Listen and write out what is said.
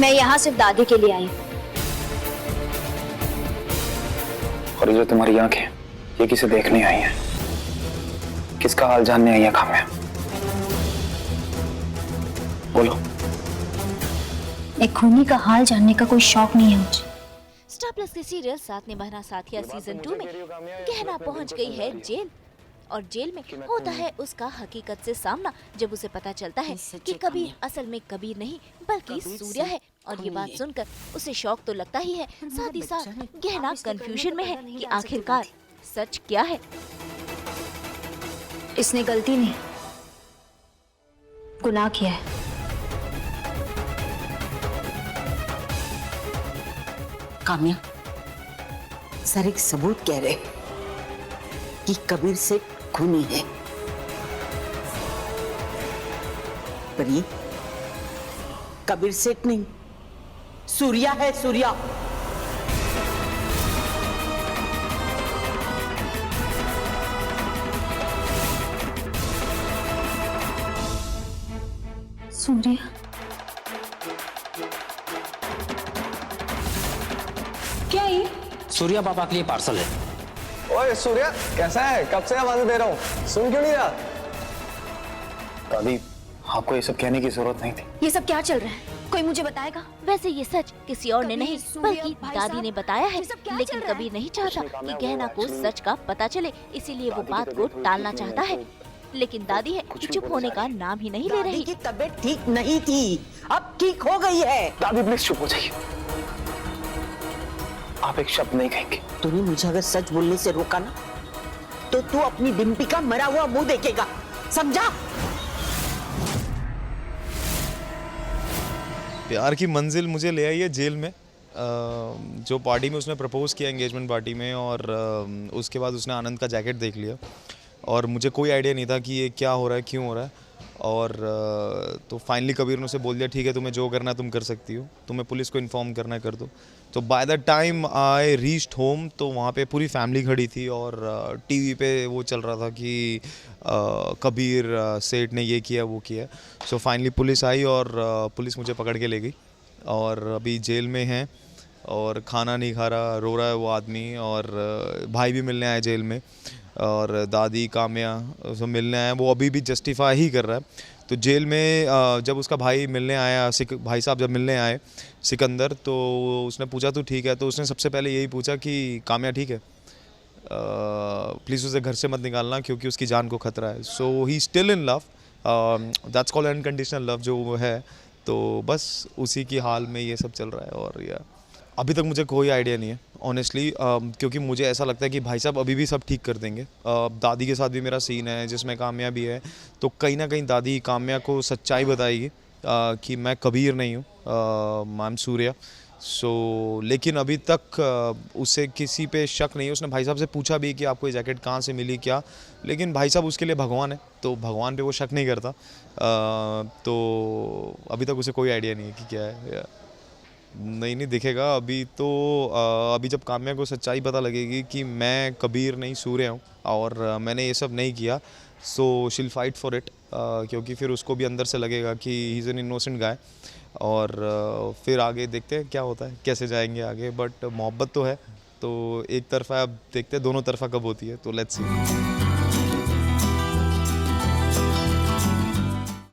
मैं यहाँ सिर्फ दादी के लिए आई हूँ। और ये जो तुम्हारी आंखें, ये किसे देखने आई हैं? किसका हाल जानने आई है काम्या? बोलो। एक खूनी का हाल जानने का कोई शौक नहीं है मुझे। स्टार प्लस के सीरियल साथ निभाना साथिया सीजन 2 में गहना पहुंच गई है जेल, और जेल में होता है उसका हकीकत से सामना जब उसे पता चलता है कि कबीर असल में कबीर नहीं बल्कि सूर्या है। और ये बात सुनकर उसे शौक तो लगता ही है, साथ ही साथ गहना कंफ्यूजन में है कि आखिरकार सच क्या है। इसने गलती नहीं, गुनाह किया है। काम्या, सर एक सबूत कह रहे कि कबीर से खूनी है, पर ये कबीर सेठ नहीं, सूर्या है, सूर्या। सूर्या? क्या ये? सूर्या पापा के लिए पार्सल है। ओए सूर्या, कैसा है? कब से आवाज़ें दे रहा हूँ, सुन क्यों नहीं रहा? दादी, आपको ये सब कहने की जरूरत नहीं थी। ये सब क्या चल रहा है? कोई मुझे बताएगा? वैसे ये सच किसी और ने नहीं बल्कि दादी ने बताया है, लेकिन कबीर नहीं चाहता कि गहना को सच का पता चले, इसीलिए वो बात को टालना चाहता है। लेकिन दादी है कि चुप होने का नाम ही नहीं ले रही। की तबीयत ठीक नहीं थी, अब ठीक हो गई है। दादी प्लीज चुप हो जाइए, आप एक शब्द नहीं कहेंगे। तूने मुझे अगर सच बोलने से रोका ना, तो तू अपनी डिम्पी का मरा हुआ मुंह देखेगा, समझा? प्यार की मंजिल मुझे ले आई है जेल में। जो पार्टी में उसने प्रपोज किया, एंगेजमेंट पार्टी में, और उसके बाद उसने आनंद का जैकेट देख लिया और मुझे कोई आइडिया नहीं था कि ये क्या हो रहा है, क्यों हो रहा है। और तो फाइनली कबीर ने उसे बोल दिया, ठीक है तुम्हें जो करना है तुम कर सकती हो, तुम्हें पुलिस को इन्फॉर्म करना है कर दो। तो by the time I reached home तो वहाँ पे पूरी फैमिली खड़ी थी और टीवी पे वो चल रहा था कि कबीर सेठ ने ये किया वो किया। सो फाइनली पुलिस आई और पुलिस मुझे पकड़ के ले गई और अभी जेल में है और खाना नहीं खा रहा, रो रहा है वो आदमी। और भाई भी मिलने आए जेल में और दादी काम्या सब मिलने आए, वो अभी भी जस्टिफाई ही कर रहा है। तो जेल में जब उसका भाई मिलने आया, भाई साहब जब मिलने आए सिकंदर, तो उसने पूछा तो ठीक है, तो उसने सबसे पहले यही पूछा कि काम्या ठीक है, प्लीज़ उसे घर से मत निकालना क्योंकि उसकी जान को खतरा है। So he still in love, that's called unconditional love जो वो है। तो बस उसी की हाल में ये सब चल रहा है। और या अभी तक मुझे कोई आइडिया नहीं है ऑनेस्टली, क्योंकि मुझे ऐसा लगता है कि भाई साहब अभी भी सब ठीक कर देंगे। दादी के साथ भी मेरा सीन है जिसमें काम्या भी है, तो कहीं ना कहीं दादी काम्या को सच्चाई बताएगी कि मैं कबीर नहीं हूँ, आई एम सूर्या। सो लेकिन अभी तक उसे किसी पे शक नहीं है। उसने भाई साहब से पूछा भी कि आपको ये जैकेट कहाँ से मिली क्या, लेकिन भाई साहब उसके लिए भगवान है, तो भगवान पे वो शक नहीं करता। तो अभी तक उसे कोई आइडिया नहीं है कि क्या है। नहीं दिखेगा अभी तो। अभी जब काम्या को सच्चाई पता लगेगी कि मैं कबीर नहीं सूर्या हूँ और मैंने ये सब नहीं किया, सो शील फाइट फॉर इट, क्योंकि फिर उसको भी अंदर से लगेगा कि ही इज़ एन इनोसेंट गाय। और फिर आगे देखते हैं क्या होता है, कैसे जाएंगे आगे। बट मोहब्बत तो है, तो एक तरफा अब देखते हैं दोनों तरफा कब होती है, तो लेट्स सी।